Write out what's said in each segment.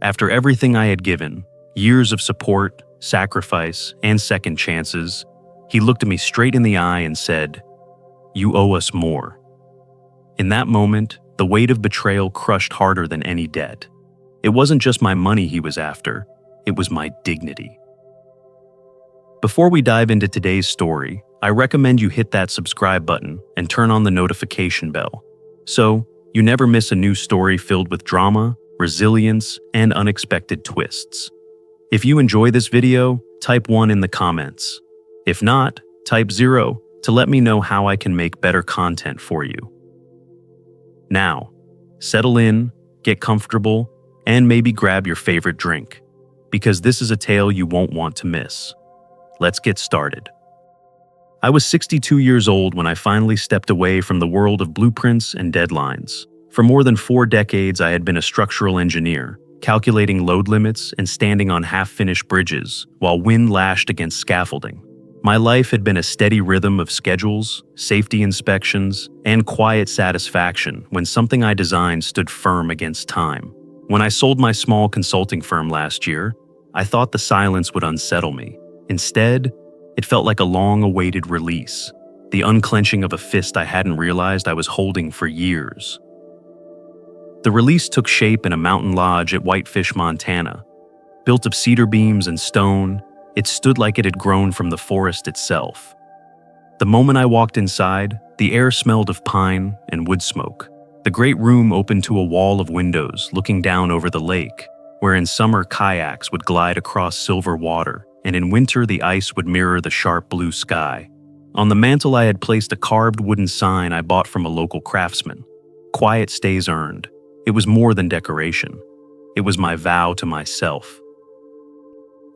After everything I had given, years of support, sacrifice, and second chances, he looked at me straight in the eye and said, "You owe us more." In that moment, the weight of betrayal crushed harder than any debt. It wasn't just my money he was after, it was my dignity. Before we dive into today's story, I recommend you hit that subscribe button and turn on the notification bell, so you never miss a new story filled with drama, resilience, and unexpected twists. If you enjoy this video, type 1 in the comments. If not, type 0 to let me know how I can make better content for you. Now, settle in, get comfortable, and maybe grab your favorite drink, because this is a tale you won't want to miss. Let's get started. I was 62 years old when I finally stepped away from the world of blueprints and deadlines. For more than 4 decades, I had been a structural engineer, calculating load limits and standing on half-finished bridges while wind lashed against scaffolding. My life had been a steady rhythm of schedules, safety inspections, and quiet satisfaction when something I designed stood firm against time. When I sold my small consulting firm last year, I thought the silence would unsettle me. Instead, it felt like a long-awaited release, the unclenching of a fist I hadn't realized I was holding for years. The release took shape in a mountain lodge at Whitefish, Montana. Built of cedar beams and stone, it stood like it had grown from the forest itself. The moment I walked inside, the air smelled of pine and wood smoke. The great room opened to a wall of windows looking down over the lake, where in summer kayaks would glide across silver water, and in winter the ice would mirror the sharp blue sky. On the mantel I had placed a carved wooden sign I bought from a local craftsman. "Quiet stays earned." It was more than decoration. It was my vow to myself.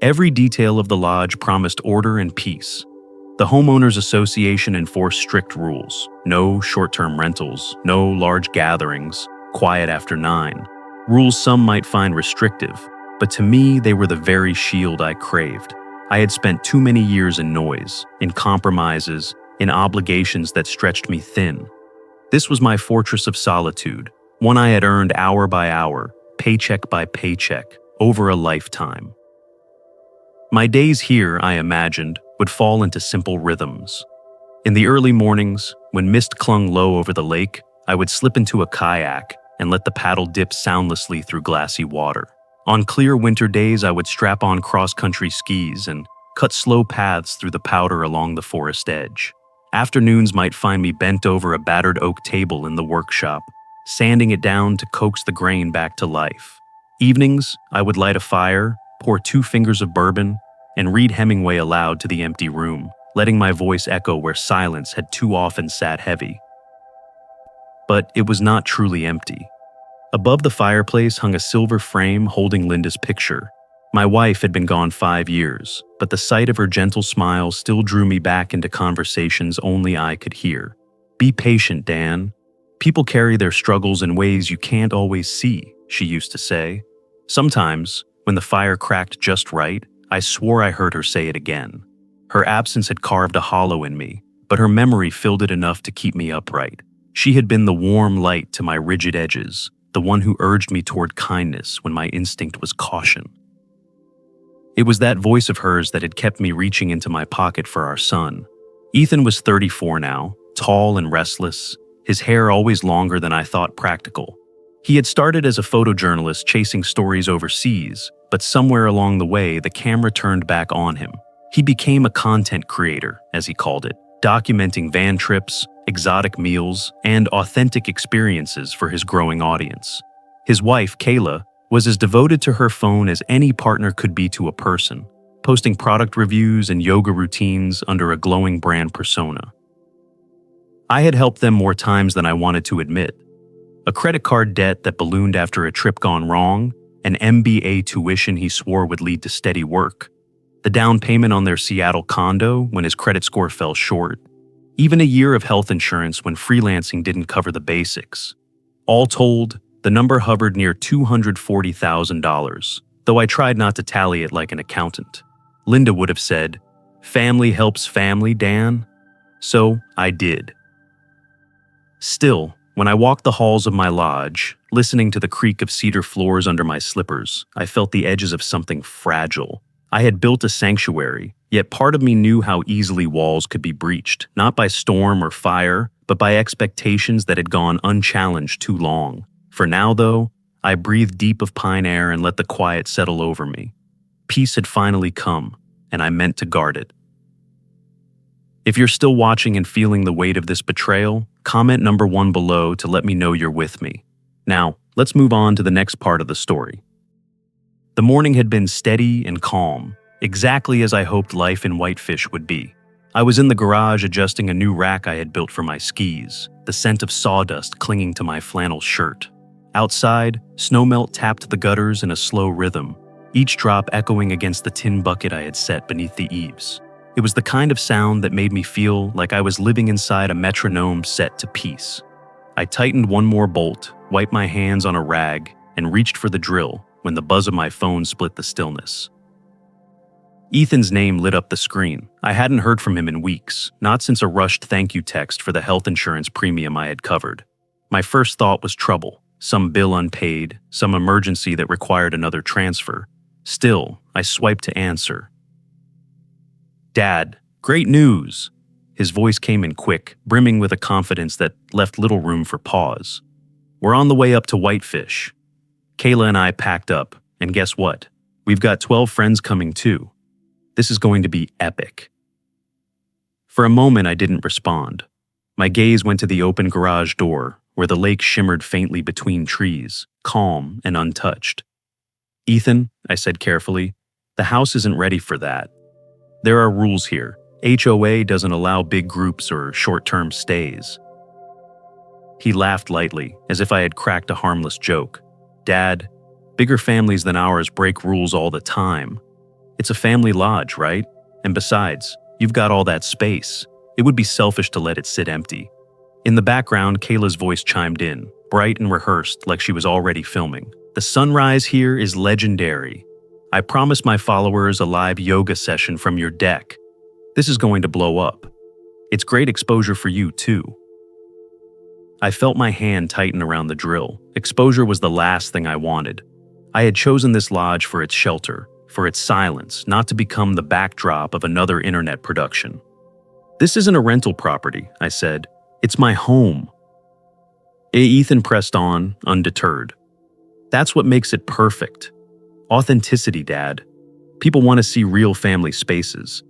Every detail of the lodge promised order and peace. The homeowners association enforced strict rules. No short-term rentals, no large gatherings, quiet after 9. Rules some might find restrictive, but to me they were the very shield I craved. I had spent too many years in noise, in compromises, in obligations that stretched me thin. This was my fortress of solitude, one I had earned hour by hour, paycheck by paycheck, over a lifetime. My days here, I imagined, would fall into simple rhythms. In the early mornings, when mist clung low over the lake, I would slip into a kayak and let the paddle dip soundlessly through glassy water. On clear winter days, I would strap on cross-country skis and cut slow paths through the powder along the forest edge. Afternoons might find me bent over a battered oak table in the workshop, sanding it down to coax the grain back to life. Evenings, I would light a fire, pour 2 fingers of bourbon, and read Hemingway aloud to the empty room, letting my voice echo where silence had too often sat heavy. But it was not truly empty. Above the fireplace hung a silver frame holding Linda's picture. My wife had been gone 5 years, but the sight of her gentle smile still drew me back into conversations only I could hear. "Be patient, Dan. People carry their struggles in ways you can't always see," she used to say. Sometimes, when the fire cracked just right, I swore I heard her say it again. Her absence had carved a hollow in me, but her memory filled it enough to keep me upright. She had been the warm light to my rigid edges, the one who urged me toward kindness when my instinct was caution. It was that voice of hers that had kept me reaching into my pocket for our son. Ethan was 34 now, tall and restless, his hair always longer than I thought practical. He had started as a photojournalist chasing stories overseas, but somewhere along the way, the camera turned back on him. He became a content creator, as he called it, documenting van trips, exotic meals, and authentic experiences for his growing audience. His wife, Kayla, was as devoted to her phone as any partner could be to a person, posting product reviews and yoga routines under a glowing brand persona. I had helped them more times than I wanted to admit. A credit card debt that ballooned after a trip gone wrong, an MBA tuition he swore would lead to steady work, the down payment on their Seattle condo when his credit score fell short, even a year of health insurance when freelancing didn't cover the basics. All told, the number hovered near $240,000, though I tried not to tally it like an accountant. Linda would have said, "Family helps family, Dan." So I did. Still, when I walked the halls of my lodge, Listening to the creak of cedar floors under my slippers, I felt the edges of something fragile. I had built a sanctuary, yet part of me knew how easily walls could be breached, not by storm or fire, but by expectations that had gone unchallenged too long. For now, though, I breathed deep of pine air and let the quiet settle over me. Peace had finally come, and I meant to guard it. If you're still watching and feeling the weight of this betrayal, comment number 1 below to let me know you're with me. Now, let's move on to the next part of the story. The morning had been steady and calm, exactly as I hoped life in Whitefish would be. I was in the garage adjusting a new rack I had built for my skis, the scent of sawdust clinging to my flannel shirt. Outside, snowmelt tapped the gutters in a slow rhythm, each drop echoing against the tin bucket I had set beneath the eaves. It was the kind of sound that made me feel like I was living inside a metronome set to piece. I tightened one more bolt, wiped my hands on a rag, and reached for the drill when the buzz of my phone split the stillness. Ethan's name lit up the screen. I hadn't heard from him in weeks, not since a rushed thank you text for the health insurance premium I had covered. My first thought was trouble, some bill unpaid, some emergency that required another transfer. Still, I swiped to answer. "Dad, great news!" His voice came in quick, brimming with a confidence that left little room for pause. "We're on the way up to Whitefish. Kayla and I packed up, and guess what? We've got 12 friends coming too. This is going to be epic." For a moment, I didn't respond. My gaze went to the open garage door, where the lake shimmered faintly between trees, calm and untouched. "Ethan," I said carefully, "the house isn't ready for that. There are rules here. HOA doesn't allow big groups or short-term stays." He laughed lightly, as if I had cracked a harmless joke. "Dad, bigger families than ours break rules all the time. It's a family lodge, right? And besides, you've got all that space. It would be selfish to let it sit empty." In the background, Kayla's voice chimed in, bright and rehearsed like she was already filming. "The sunrise here is legendary. I promised my followers a live yoga session from your deck. This is going to blow up. It's great exposure for you, too." I felt my hand tighten around the drill. Exposure was the last thing I wanted. I had chosen this lodge for its shelter, for its silence, not to become the backdrop of another internet production. "This isn't a rental property," I said. "It's my home." Ethan pressed on, undeterred. "That's what makes it perfect. Authenticity, Dad. People want to see real family spaces.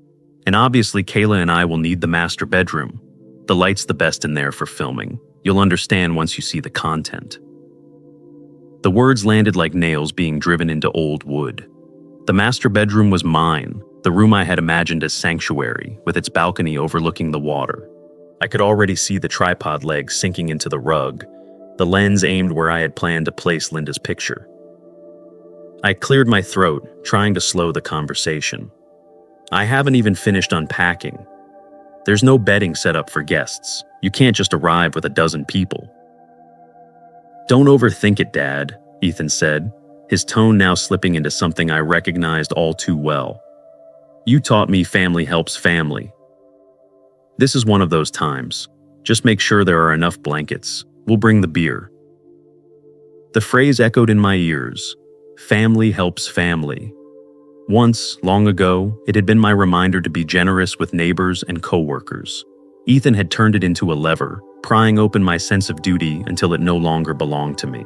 And obviously, Kayla and I will need the master bedroom. The light's the best in there for filming. You'll understand once you see the content." The words landed like nails being driven into old wood. The master bedroom was mine, the room I had imagined as sanctuary, with its balcony overlooking the water. I could already see the tripod legs sinking into the rug, the lens aimed where I had planned to place Linda's picture. I cleared my throat, trying to slow the conversation. "I haven't even finished unpacking. There's no bedding set up for guests. You can't just arrive with a dozen people." "Don't overthink it, Dad," Ethan said, his tone now slipping into something I recognized all too well. "You taught me family helps family. This is one of those times. Just make sure there are enough blankets. We'll bring the beer." The phrase echoed in my ears. Family helps family. Once, long ago, it had been my reminder to be generous with neighbors and coworkers. Ethan had turned it into a lever, prying open my sense of duty until it no longer belonged to me.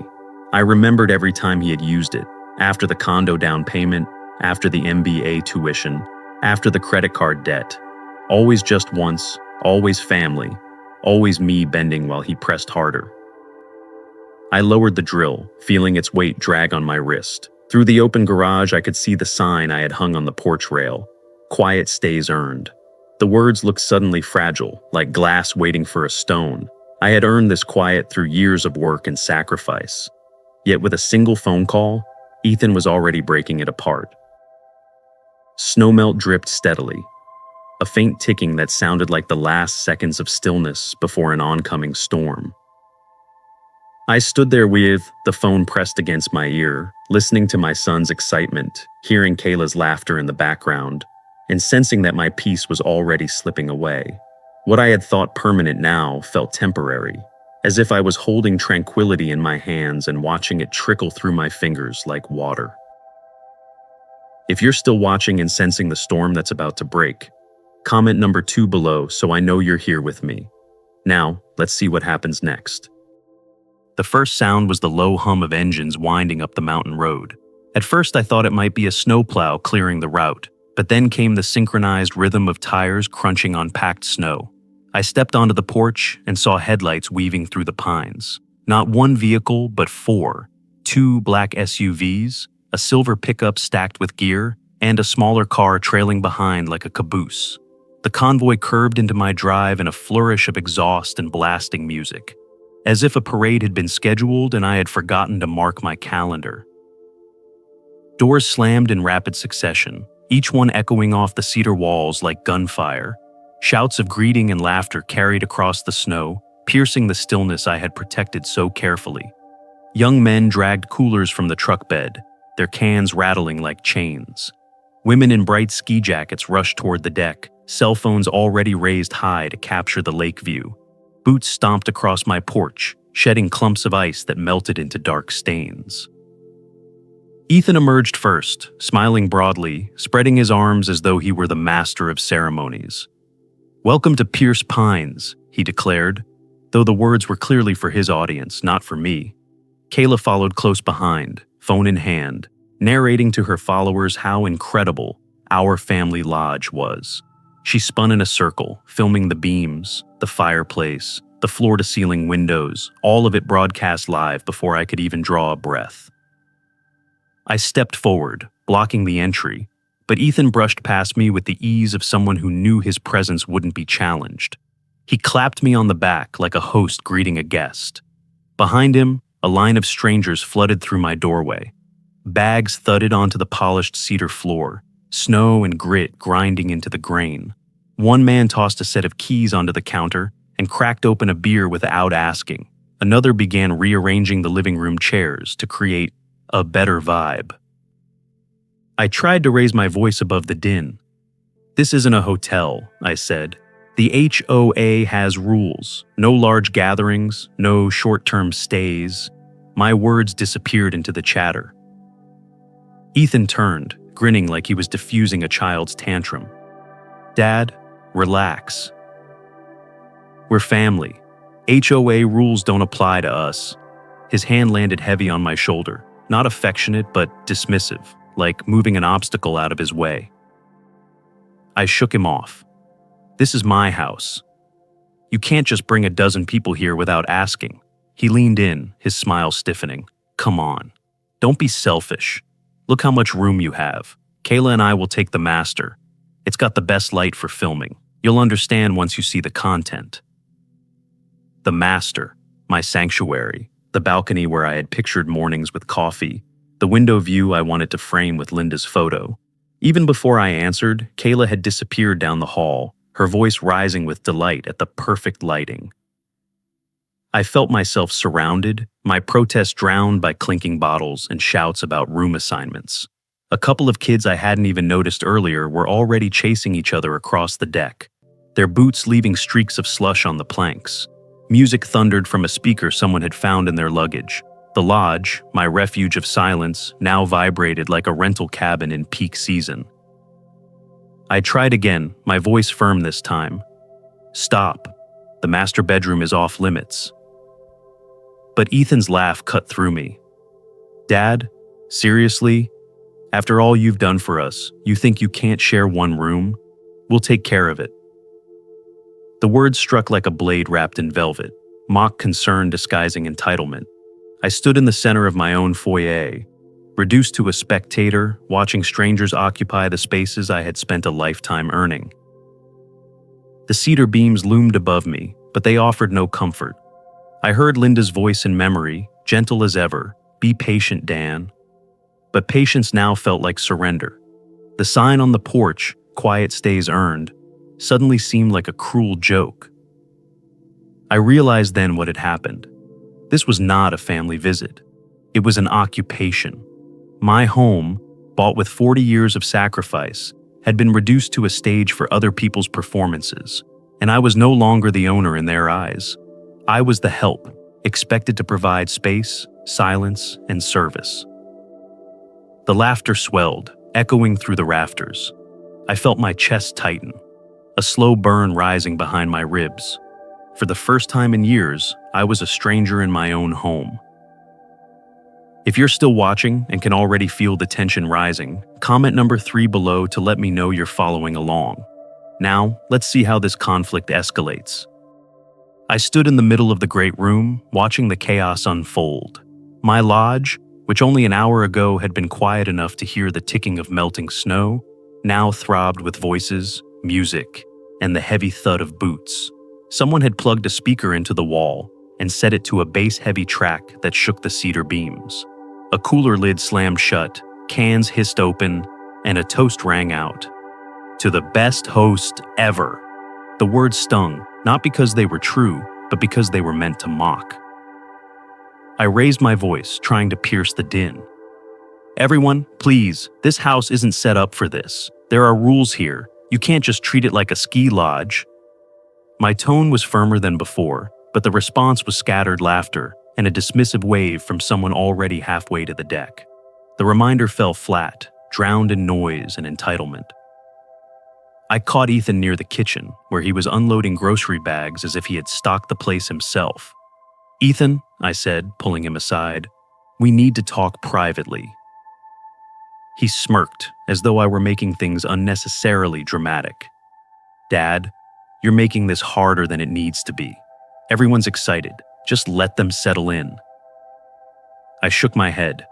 I remembered every time he had used it, after the condo down payment, after the MBA tuition, after the credit card debt. Always just once, always family, always me bending while he pressed harder. I lowered the drill, feeling its weight drag on my wrist. Through the open garage, I could see the sign I had hung on the porch rail. "Quiet stays earned." The words looked suddenly fragile, like glass waiting for a stone. I had earned this quiet through years of work and sacrifice. Yet with a single phone call, Ethan was already breaking it apart. Snowmelt dripped steadily, a faint ticking that sounded like the last seconds of stillness before an oncoming storm. I stood there with the phone pressed against my ear, listening to my son's excitement, hearing Kayla's laughter in the background, and sensing that my peace was already slipping away. What I had thought permanent now felt temporary, as if I was holding tranquility in my hands and watching it trickle through my fingers like water. If you're still watching and sensing the storm that's about to break, comment number 2 below so I know you're here with me. Now, let's see what happens next. The first sound was the low hum of engines winding up the mountain road. At first I thought it might be a snowplow clearing the route, but then came the synchronized rhythm of tires crunching on packed snow. I stepped onto the porch and saw headlights weaving through the pines. Not one vehicle, but 4. 2 black SUVs, a silver pickup stacked with gear, and a smaller car trailing behind like a caboose. The convoy curved into my drive in a flourish of exhaust and blasting music, as if a parade had been scheduled and I had forgotten to mark my calendar. Doors slammed in rapid succession, each one echoing off the cedar walls like gunfire. Shouts of greeting and laughter carried across the snow, piercing the stillness I had protected so carefully. Young men dragged coolers from the truck bed, their cans rattling like chains. Women in bright ski jackets rushed toward the deck, cell phones already raised high to capture the lake view. Boots stomped across my porch, shedding clumps of ice that melted into dark stains. Ethan emerged first, smiling broadly, spreading his arms as though he were the master of ceremonies. "Welcome to Pierce Pines," he declared, though the words were clearly for his audience, not for me. Kayla followed close behind, phone in hand, narrating to her followers how incredible our family lodge was. She spun in a circle, filming the beams, the fireplace, the floor-to-ceiling windows, all of it broadcast live before I could even draw a breath. I stepped forward, blocking the entry, but Ethan brushed past me with the ease of someone who knew his presence wouldn't be challenged. He clapped me on the back like a host greeting a guest. Behind him, a line of strangers flooded through my doorway. Bags thudded onto the polished cedar floor, snow and grit grinding into the grain. One man tossed a set of keys onto the counter and cracked open a beer without asking. Another began rearranging the living room chairs to create a better vibe. I tried to raise my voice above the din. "This isn't a hotel," I said. "The HOA has rules. No large gatherings, no short-term stays." My words disappeared into the chatter. Ethan turned, grinning like he was diffusing a child's tantrum. "Dad, relax. We're family. HOA rules don't apply to us." His hand landed heavy on my shoulder, not affectionate but dismissive, like moving an obstacle out of his way. I shook him off. "This is my house. You can't just bring a dozen people here without asking." He leaned in, his smile stiffening. "Come on. Don't be selfish. Look how much room you have. Kayla and I will take the master. It's got the best light for filming. You'll understand once you see the content." The master, my sanctuary, the balcony where I had pictured mornings with coffee, the window view I wanted to frame with Linda's photo. Even before I answered, Kayla had disappeared down the hall, her voice rising with delight at the perfect lighting. I felt myself surrounded, my protest drowned by clinking bottles and shouts about room assignments. A couple of kids I hadn't even noticed earlier were already chasing each other across the deck, their boots leaving streaks of slush on the planks. Music thundered from a speaker someone had found in their luggage. The lodge, my refuge of silence, now vibrated like a rental cabin in peak season. I tried again, my voice firm this time. "Stop. The master bedroom is off limits." But Ethan's laugh cut through me. "Dad, seriously? After all you've done for us, you think you can't share one room? We'll take care of it." The words struck like a blade wrapped in velvet, mock concern disguising entitlement. I stood in the center of my own foyer, reduced to a spectator, watching strangers occupy the spaces I had spent a lifetime earning. The cedar beams loomed above me, but they offered no comfort. I heard Linda's voice in memory, gentle as ever, "Be patient, Dan." But patience now felt like surrender. The sign on the porch, "Quiet stays earned," suddenly seemed like a cruel joke. I realized then what had happened. This was not a family visit. It was an occupation. My home, bought with 40 years of sacrifice, had been reduced to a stage for other people's performances, and I was no longer the owner in their eyes. I was the help, expected to provide space, silence, and service. The laughter swelled, echoing through the rafters. I felt my chest tighten, a slow burn rising behind my ribs. For the first time in years, I was a stranger in my own home. If you're still watching and can already feel the tension rising, comment number 3 below to let me know you're following along. Now, let's see how this conflict escalates. I stood in the middle of the great room, watching the chaos unfold. My lodge, which only an hour ago had been quiet enough to hear the ticking of melting snow, now throbbed with voices, music, and the heavy thud of boots. Someone had plugged a speaker into the wall and set it to a bass-heavy track that shook the cedar beams. A cooler lid slammed shut, cans hissed open, and a toast rang out. To the best host ever. The words stung, not because they were true, but because they were meant to mock. I raised my voice, trying to pierce the din. Everyone, please, this house isn't set up for this. There are rules here. You can't just treat it like a ski lodge. My tone was firmer than before, but the response was scattered laughter and a dismissive wave from someone already halfway to the deck. The reminder fell flat, drowned in noise and entitlement. I caught Ethan near the kitchen, where he was unloading grocery bags as if he had stocked the place himself. "Ethan," I said, pulling him aside, "we need to talk privately." He smirked, as though I were making things unnecessarily dramatic. "Dad, you're making this harder than it needs to be. Everyone's excited. Just let them settle in." I shook my head.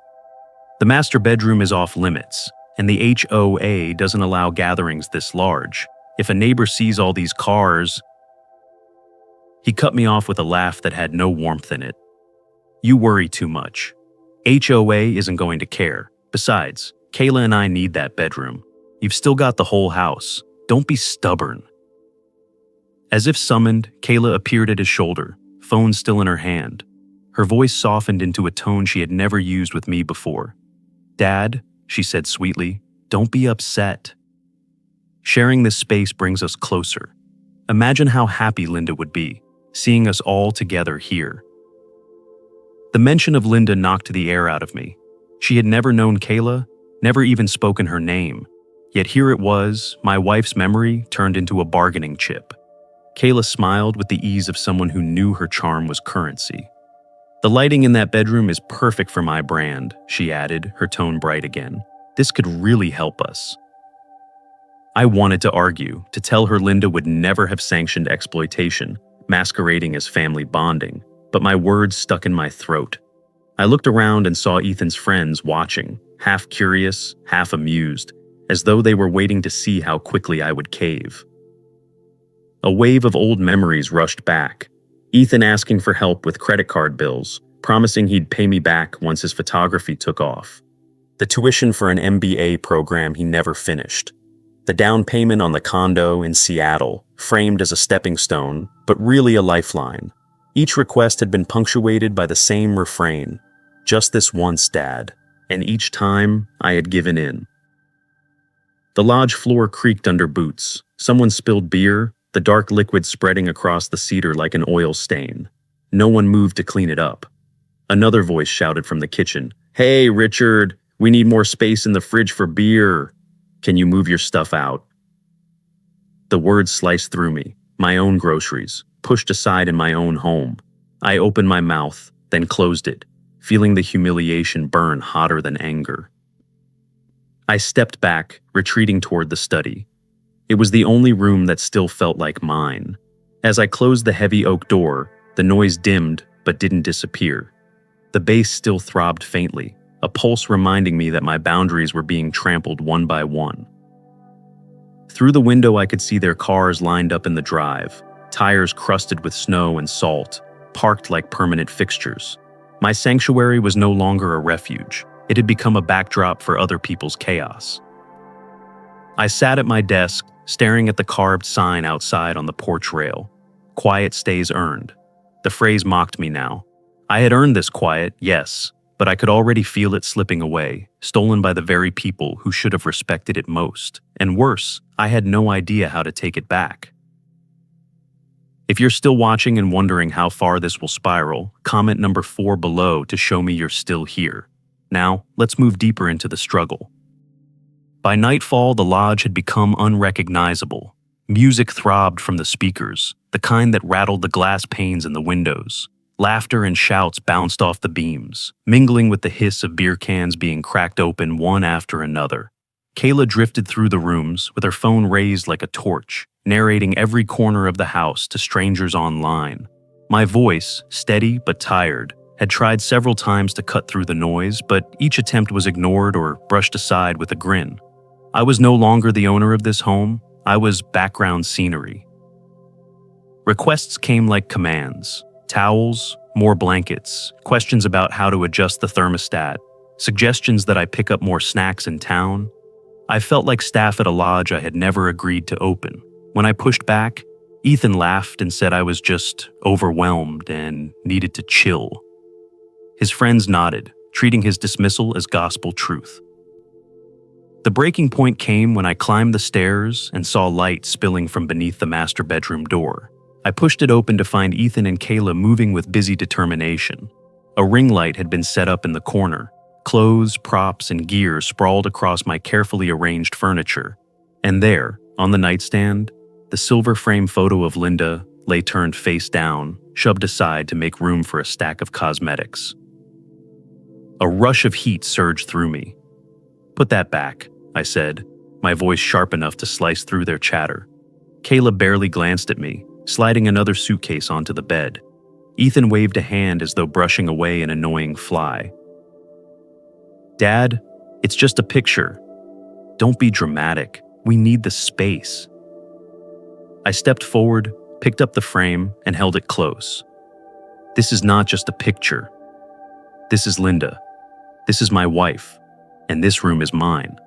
The master bedroom is off limits, and the HOA doesn't allow gatherings this large. If a neighbor sees all these cars... He cut me off with a laugh that had no warmth in it. "You worry too much. HOA isn't going to care. Besides, Kayla and I need that bedroom. You've still got the whole house. Don't be stubborn." As if summoned, Kayla appeared at his shoulder, phone still in her hand. Her voice softened into a tone she had never used with me before. "Dad," she said sweetly, "don't be upset. Sharing this space brings us closer. Imagine how happy Linda would be, seeing us all together here." The mention of Linda knocked the air out of me. She had never known Kayla, never even spoken her name. Yet here it was, my wife's memory turned into a bargaining chip. Kayla smiled with the ease of someone who knew her charm was currency. "The lighting in that bedroom is perfect for my brand," she added, her tone bright again. "This could really help us." I wanted to argue, to tell her Linda would never have sanctioned exploitation, masquerading as family bonding, but my words stuck in my throat. I looked around and saw Ethan's friends watching, half curious, half amused, as though they were waiting to see how quickly I would cave. A wave of old memories rushed back. Ethan asking for help with credit card bills, promising he'd pay me back once his photography took off. The tuition for an MBA program he never finished. The down payment on the condo in Seattle, framed as a stepping stone, but really a lifeline. Each request had been punctuated by the same refrain, "Just this once, Dad," and each time I had given in. The lodge floor creaked under boots. Someone spilled beer, the dark liquid spreading across the cedar like an oil stain. No one moved to clean it up. Another voice shouted from the kitchen, "Hey, Richard, we need more space in the fridge for beer. Can you move your stuff out?" The words sliced through me, my own groceries, pushed aside in my own home. I opened my mouth, then closed it, feeling the humiliation burn hotter than anger. I stepped back, retreating toward the study. It was the only room that still felt like mine. As I closed the heavy oak door, the noise dimmed but didn't disappear. The bass still throbbed faintly, a pulse reminding me that my boundaries were being trampled one by one. Through the window I could see their cars lined up in the drive, tires crusted with snow and salt, parked like permanent fixtures. My sanctuary was no longer a refuge. It had become a backdrop for other people's chaos. I sat at my desk, staring at the carved sign outside on the porch rail. "Quiet stays earned." The phrase mocked me now. I had earned this quiet, yes, but I could already feel it slipping away, stolen by the very people who should have respected it most. And worse, I had no idea how to take it back. If you're still watching and wondering how far this will spiral, comment number 4 below to show me you're still here. Now, let's move deeper into the struggle. By nightfall, the lodge had become unrecognizable. Music throbbed from the speakers, the kind that rattled the glass panes in the windows. Laughter and shouts bounced off the beams, mingling with the hiss of beer cans being cracked open one after another. Kayla drifted through the rooms, with her phone raised like a torch, narrating every corner of the house to strangers online. My voice, steady but tired, had tried several times to cut through the noise, but each attempt was ignored or brushed aside with a grin. I was no longer the owner of this home. I was background scenery. Requests came like commands. Towels, more blankets, questions about how to adjust the thermostat, suggestions that I pick up more snacks in town. I felt like staff at a lodge I had never agreed to open. When I pushed back, Ethan laughed and said I was just overwhelmed and needed to chill. His friends nodded, treating his dismissal as gospel truth. The breaking point came when I climbed the stairs and saw light spilling from beneath the master bedroom door. I pushed it open to find Ethan and Kayla moving with busy determination. A ring light had been set up in the corner. Clothes, props, and gear sprawled across my carefully arranged furniture. And there, on the nightstand, the silver frame photo of Linda lay turned face down, shoved aside to make room for a stack of cosmetics. A rush of heat surged through me. "Put that back," I said, my voice sharp enough to slice through their chatter. Kayla barely glanced at me, sliding another suitcase onto the bed. Ethan waved a hand as though brushing away an annoying fly. "Dad, it's just a picture. Don't be dramatic. We need the space." I stepped forward, picked up the frame, and held it close. "This is not just a picture. This is Linda. This is my wife. And this room is mine."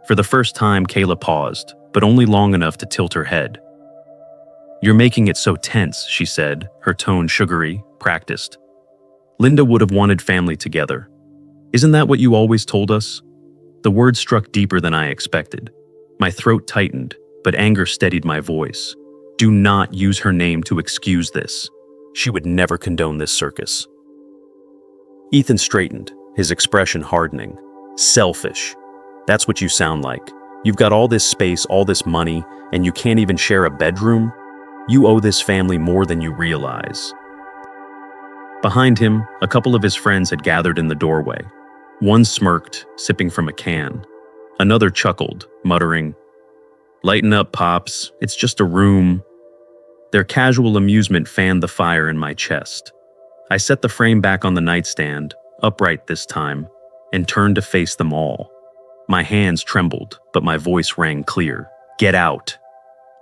For the first time, Kayla paused, but only long enough to tilt her head. "You're making it so tense," she said, her tone sugary, practiced. "Linda would have wanted family together. Isn't that what you always told us?" The words struck deeper than I expected. My throat tightened, but anger steadied my voice. "Do not use her name to excuse this. She would never condone this circus." Ethan straightened, his expression hardening. "Selfish. That's what you sound like. You've got all this space, all this money, and you can't even share a bedroom? You owe this family more than you realize." Behind him, a couple of his friends had gathered in the doorway. One smirked, sipping from a can. Another chuckled, muttering, "Lighten up, Pops. It's just a room." Their casual amusement fanned the fire in my chest. I set the frame back on the nightstand, upright this time, and turned to face them all. My hands trembled, but my voice rang clear. "Get out.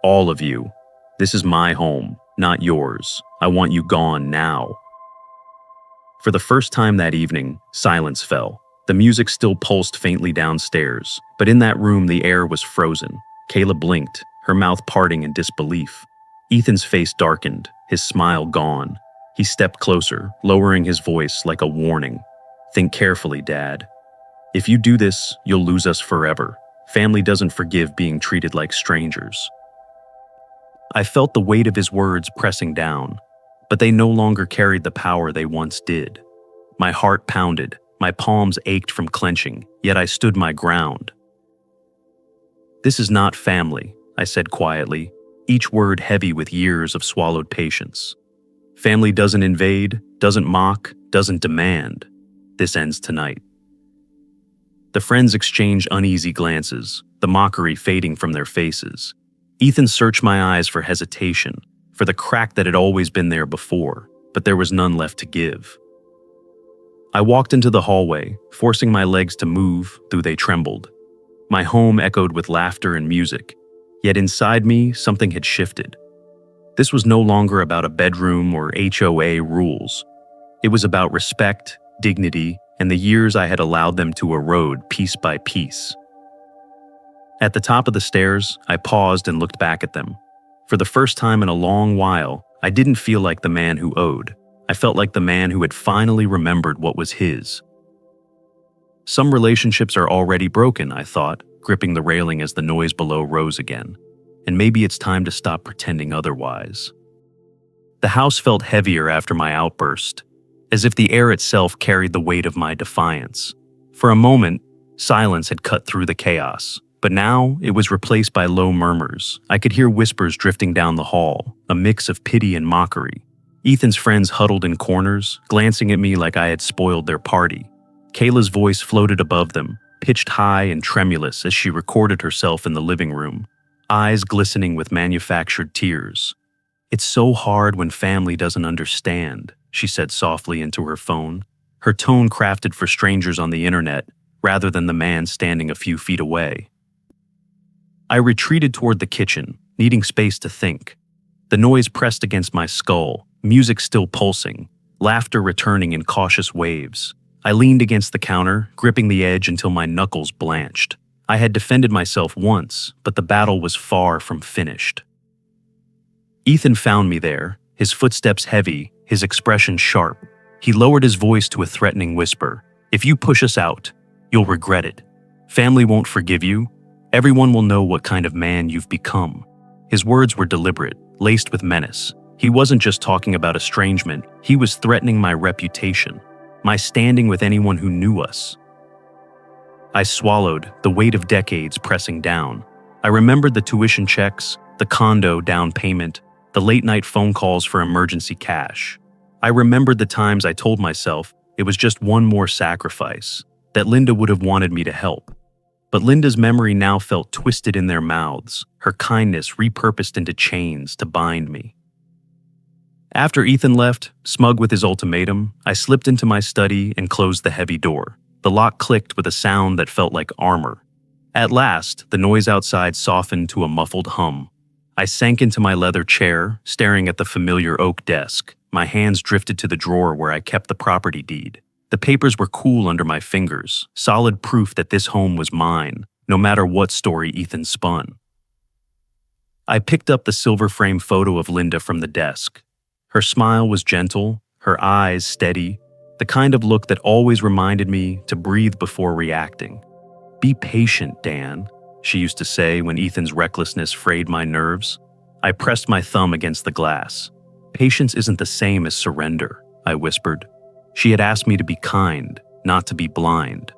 All of you. This is my home, not yours. I want you gone now." For the first time that evening, silence fell. The music still pulsed faintly downstairs, but in that room the air was frozen. Kayla blinked, her mouth parting in disbelief. Ethan's face darkened, his smile gone. He stepped closer, lowering his voice like a warning. "Think carefully, Dad. If you do this, you'll lose us forever. Family doesn't forgive being treated like strangers." I felt the weight of his words pressing down, but they no longer carried the power they once did. My heart pounded, my palms ached from clenching, yet I stood my ground. "This is not family," I said quietly, each word heavy with years of swallowed patience. "Family doesn't invade, doesn't mock, doesn't demand. This ends tonight." The friends exchanged uneasy glances, the mockery fading from their faces. Ethan searched my eyes for hesitation, for the crack that had always been there before, but there was none left to give. I walked into the hallway, forcing my legs to move, though they trembled. My home echoed with laughter and music, yet inside me something had shifted. This was no longer about a bedroom or HOA rules. It was about respect, dignity, and the years I had allowed them to erode piece by piece. At the top of the stairs, I paused and looked back at them. For the first time in a long while, I didn't feel like the man who owed. I felt like the man who had finally remembered what was his. Some relationships are already broken, I thought, gripping the railing as the noise below rose again. and maybe it's time to stop pretending otherwise. The house felt heavier after my outburst, as if the air itself carried the weight of my defiance. For a moment, silence had cut through the chaos, but now it was replaced by low murmurs. I could hear whispers drifting down the hall, a mix of pity and mockery. Ethan's friends huddled in corners, glancing at me like I had spoiled their party. Kayla's voice floated above them, pitched high and tremulous as she recorded herself in the living room, eyes glistening with manufactured tears. "It's so hard when family doesn't understand," she said softly into her phone, her tone crafted for strangers on the internet rather than the man standing a few feet away. I retreated toward the kitchen, needing space to think. The noise pressed against my skull, music still pulsing, laughter returning in cautious waves. I leaned against the counter, gripping the edge until my knuckles blanched. I had defended myself once, but the battle was far from finished. Ethan found me there, his footsteps heavy, his expression sharp. He lowered his voice to a threatening whisper. "If you push us out, you'll regret it. Family won't forgive you. Everyone will know what kind of man you've become." His words were deliberate, laced with menace. He wasn't just talking about estrangement, he was threatening my reputation, my standing with anyone who knew us. I swallowed, the weight of decades pressing down. I remembered the tuition checks, the condo down payment, the late-night phone calls for emergency cash. I remembered the times I told myself it was just one more sacrifice, that Linda would have wanted me to help. But Linda's memory now felt twisted in their mouths, her kindness repurposed into chains to bind me. After Ethan left, smug with his ultimatum, I slipped into my study and closed the heavy door. The lock clicked with a sound that felt like armor. At last, the noise outside softened to a muffled hum. I sank into my leather chair, staring at the familiar oak desk. My hands drifted to the drawer where I kept the property deed. The papers were cool under my fingers, solid proof that this home was mine, no matter what story Ethan spun. I picked up the silver frame photo of Linda from the desk. Her smile was gentle, her eyes steady, the kind of look that always reminded me to breathe before reacting. "Be patient, Dan," she used to say when Ethan's recklessness frayed my nerves. I pressed my thumb against the glass. "Patience isn't the same as surrender," I whispered. She had asked me to be kind, not to be blind.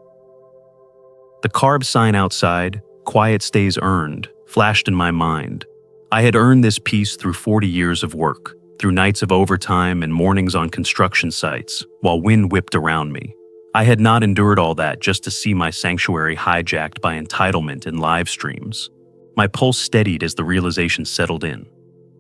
The carved sign outside, "Quiet stays earned," flashed in my mind. I had earned this peace through 40 years of work, through nights of overtime and mornings on construction sites, while wind whipped around me. I had not endured all that just to see my sanctuary hijacked by entitlement and live streams. My pulse steadied as the realization settled in.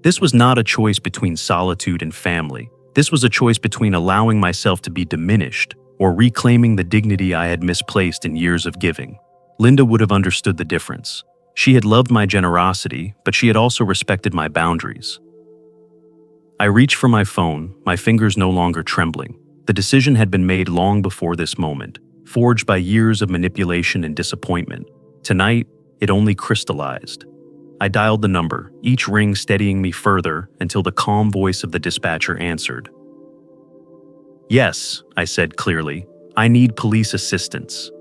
This was not a choice between solitude and family. This was a choice between allowing myself to be diminished or reclaiming the dignity I had misplaced in years of giving. Linda would have understood the difference. She had loved my generosity, but she had also respected my boundaries. I reached for my phone, my fingers no longer trembling. The decision had been made long before this moment, forged by years of manipulation and disappointment. Tonight, it only crystallized. I dialed the number, each ring steadying me further until the calm voice of the dispatcher answered. "Yes," I said clearly, "I need police assistance.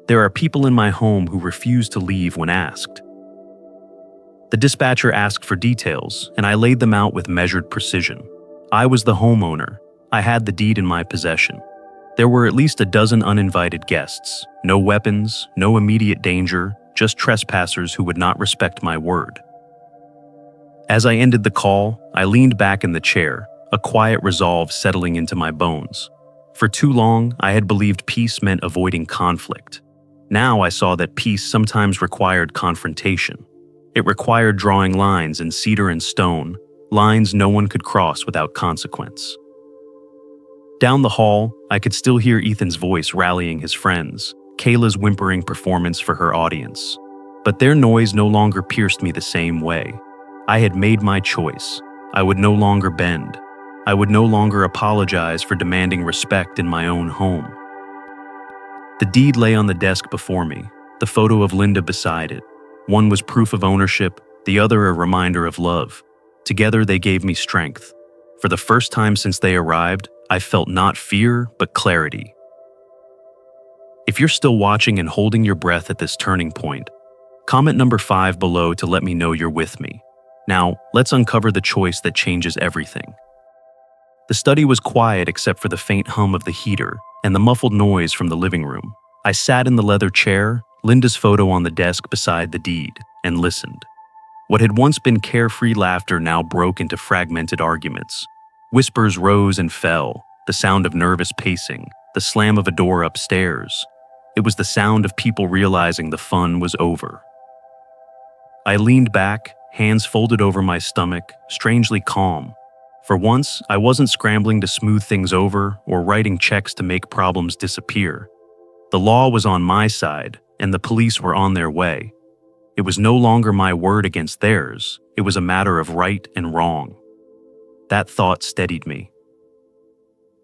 There are people in my home who refuse to leave when asked." The dispatcher asked for details, and I laid them out with measured precision. I was the homeowner. I had the deed in my possession. There were at least a dozen uninvited guests. No weapons, no immediate danger, just trespassers who would not respect my word. As I ended the call, I leaned back in the chair, a quiet resolve settling into my bones. For too long, I had believed peace meant avoiding conflict. Now I saw that peace sometimes required confrontation. It required drawing lines in cedar and stone, lines no one could cross without consequence. Down the hall, I could still hear Ethan's voice rallying his friends, Kayla's whimpering performance for her audience. But their noise no longer pierced me the same way. I had made my choice. I would no longer bend. I would no longer apologize for demanding respect in my own home. The deed lay on the desk before me, the photo of Linda beside it. One was proof of ownership, the other a reminder of love. Together they gave me strength. For the first time since they arrived, I felt not fear, but clarity. If you're still watching and holding your breath at this turning point, Comment number 5 below to let me know you're with me. Now, let's uncover the choice that changes everything. The study was quiet except for the faint hum of the heater and the muffled noise from the living room. I sat in the leather chair, Linda's photo on the desk beside the deed, and listened. What had once been carefree laughter now broke into fragmented arguments. Whispers rose and fell, the sound of nervous pacing, the slam of a door upstairs. It was the sound of people realizing the fun was over. I leaned back, hands folded over my stomach, strangely calm. For once, I wasn't scrambling to smooth things over or writing checks to make problems disappear. The law was on my side, and the police were on their way. It was no longer my word against theirs. It was a matter of right and wrong. That thought steadied me.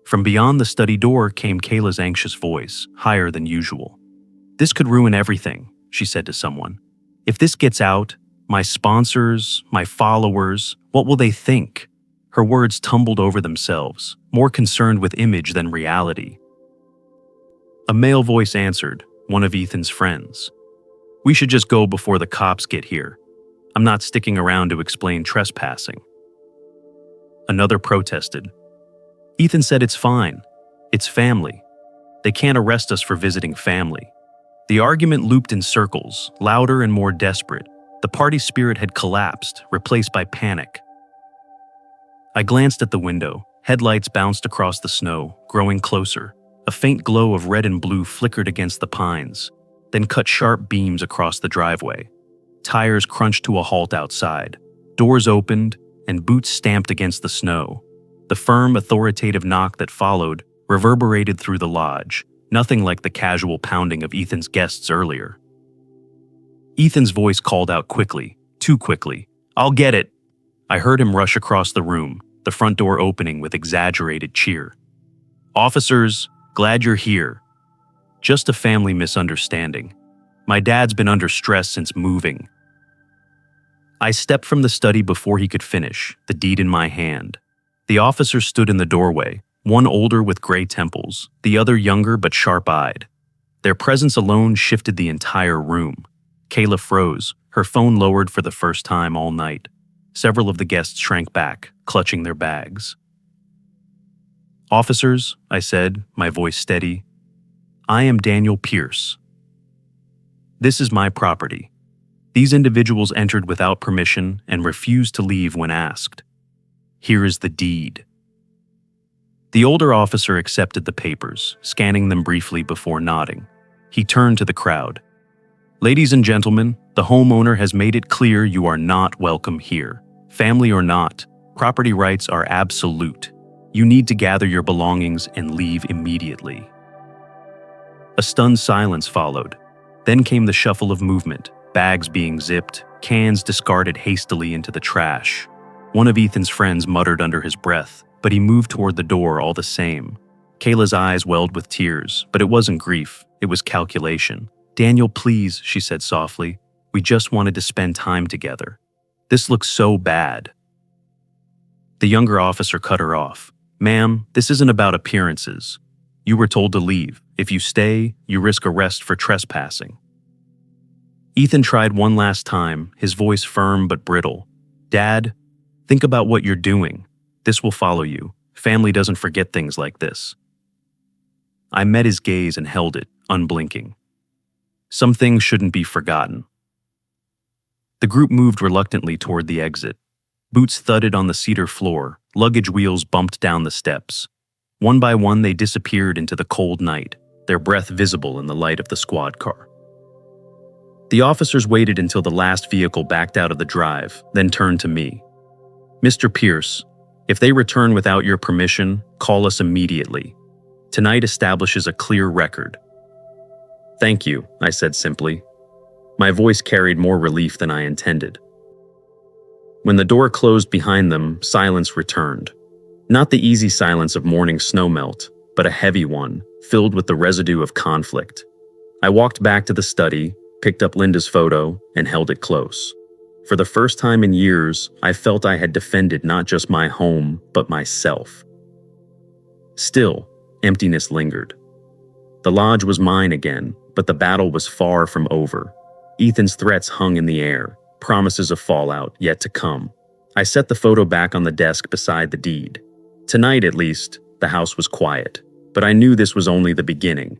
From beyond the study door came Kayla's anxious voice, higher than usual. "This could ruin everything," she said to someone. "If this gets out, my sponsors, my followers, what will they think?" Her words tumbled over themselves, more concerned with image than reality. A male voice answered, one of Ethan's friends. "We should just go before the cops get here. I'm not sticking around to explain trespassing." Another protested. "Ethan said it's fine. It's family. They can't arrest us for visiting family." The argument looped in circles, louder and more desperate. The party spirit had collapsed, replaced by panic. I glanced at the window. Headlights bounced across the snow, growing closer. A faint glow of red and blue flickered against the pines, then cut sharp beams across the driveway. Tires crunched to a halt outside. Doors opened, and boots stamped against the snow. The firm, authoritative knock that followed reverberated through the lodge, nothing like the casual pounding of Ethan's guests earlier. Ethan's voice called out quickly, too quickly. "I'll get it!" I heard him rush across the room, the front door opening with exaggerated cheer. "Officers, glad you're here. Just a family misunderstanding. My dad's been under stress since moving." I stepped from the study before he could finish, the deed in my hand. The officer stood in the doorway, one older with gray temples, the other younger but sharp-eyed. Their presence alone shifted the entire room. Kayla froze, her phone lowered for the first time all night. Several of the guests shrank back, clutching their bags. "Officers," I said, my voice steady, "I am Daniel Pierce. This is my property. These individuals entered without permission and refused to leave when asked. Here is the deed." The older officer accepted the papers, scanning them briefly before nodding. He turned to the crowd. "Ladies and gentlemen, the homeowner has made it clear you are not welcome here. Family or not, property rights are absolute. You need to gather your belongings and leave immediately." A stunned silence followed. Then came the shuffle of movement, bags being zipped, cans discarded hastily into the trash. One of Ethan's friends muttered under his breath, but he moved toward the door all the same. Kayla's eyes welled with tears, but it wasn't grief, it was calculation. "Daniel, please," she said softly. "We just wanted to spend time together. This looks so bad." The younger officer cut her off. "Ma'am, this isn't about appearances. You were told to leave. If you stay, you risk arrest for trespassing." Ethan tried one last time, his voice firm but brittle. "Dad, think about what you're doing. This will follow you. Family doesn't forget things like this." I met his gaze and held it, unblinking. Some things shouldn't be forgotten. The group moved reluctantly toward the exit. Boots thudded on the cedar floor, luggage wheels bumped down the steps. One by one they disappeared into the cold night, their breath visible in the light of the squad car. The officers waited until the last vehicle backed out of the drive, then turned to me. "Mr. Pierce, if they return without your permission, call us immediately. Tonight establishes a clear record." "Thank you," I said simply. My voice carried more relief than I intended. When the door closed behind them, silence returned. Not the easy silence of morning snowmelt, but a heavy one, filled with the residue of conflict. I walked back to the study, picked up Linda's photo, and held it close. For the first time in years, I felt I had defended not just my home, but myself. Still, emptiness lingered. The lodge was mine again, but the battle was far from over. Ethan's threats hung in the air, promises of fallout yet to come. I set the photo back on the desk beside the deed. Tonight, at least, the house was quiet, but I knew this was only the beginning.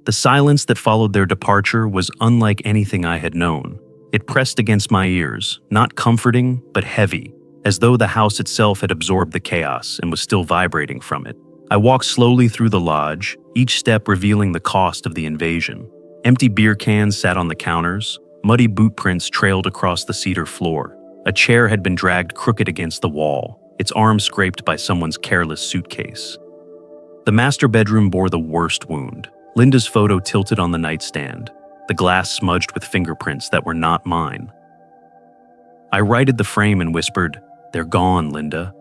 The silence that followed their departure was unlike anything I had known. It pressed against my ears, not comforting, but heavy, as though the house itself had absorbed the chaos and was still vibrating from it. I walked slowly through the lodge, each step revealing the cost of the invasion. Empty beer cans sat on the counters, muddy boot prints trailed across the cedar floor. A chair had been dragged crooked against the wall, its arm scraped by someone's careless suitcase. The master bedroom bore the worst wound. Linda's photo tilted on the nightstand, the glass smudged with fingerprints that were not mine. I righted the frame and whispered, "They're gone, Linda."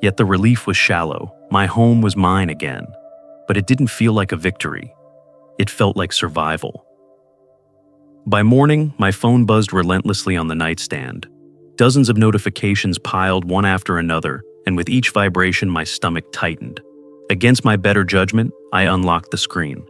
Yet the relief was shallow. My home was mine again. But it didn't feel like a victory. It felt like survival. By morning, my phone buzzed relentlessly on the nightstand. Dozens of notifications piled one after another, and with each vibration my stomach tightened. Against my better judgment, I unlocked the screen.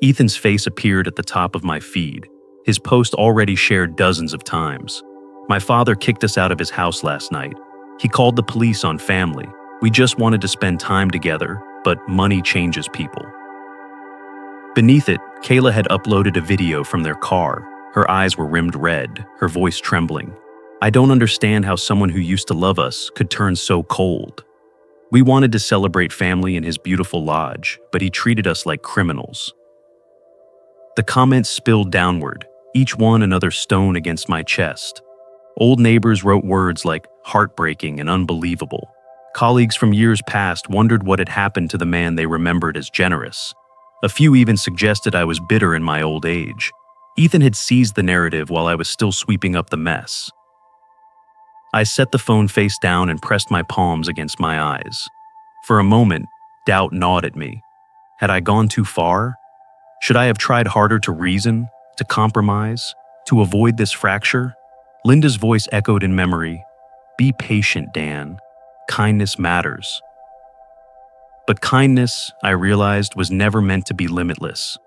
Ethan's face appeared at the top of my feed, his post already shared dozens of times. My father kicked us out of his house last night. He called the police on family. We just wanted to spend time together, but money changes people. Beneath it, Kayla had uploaded a video from their car. Her eyes were rimmed red, her voice trembling. "I don't understand how someone who used to love us could turn so cold. We wanted to celebrate family in his beautiful lodge, but he treated us like criminals." The comments spilled downward, each one another stone against my chest. Old neighbors wrote words like heartbreaking and unbelievable. Colleagues from years past wondered what had happened to the man they remembered as generous. A few even suggested I was bitter in my old age. Ethan had seized the narrative while I was still sweeping up the mess. I set the phone face down and pressed my palms against my eyes. For a moment, doubt gnawed at me. Had I gone too far? Should I have tried harder to reason, to compromise, to avoid this fracture? Linda's voice echoed in memory. "Be patient, Dan. Kindness matters." But kindness, I realized, was never meant to be limitless.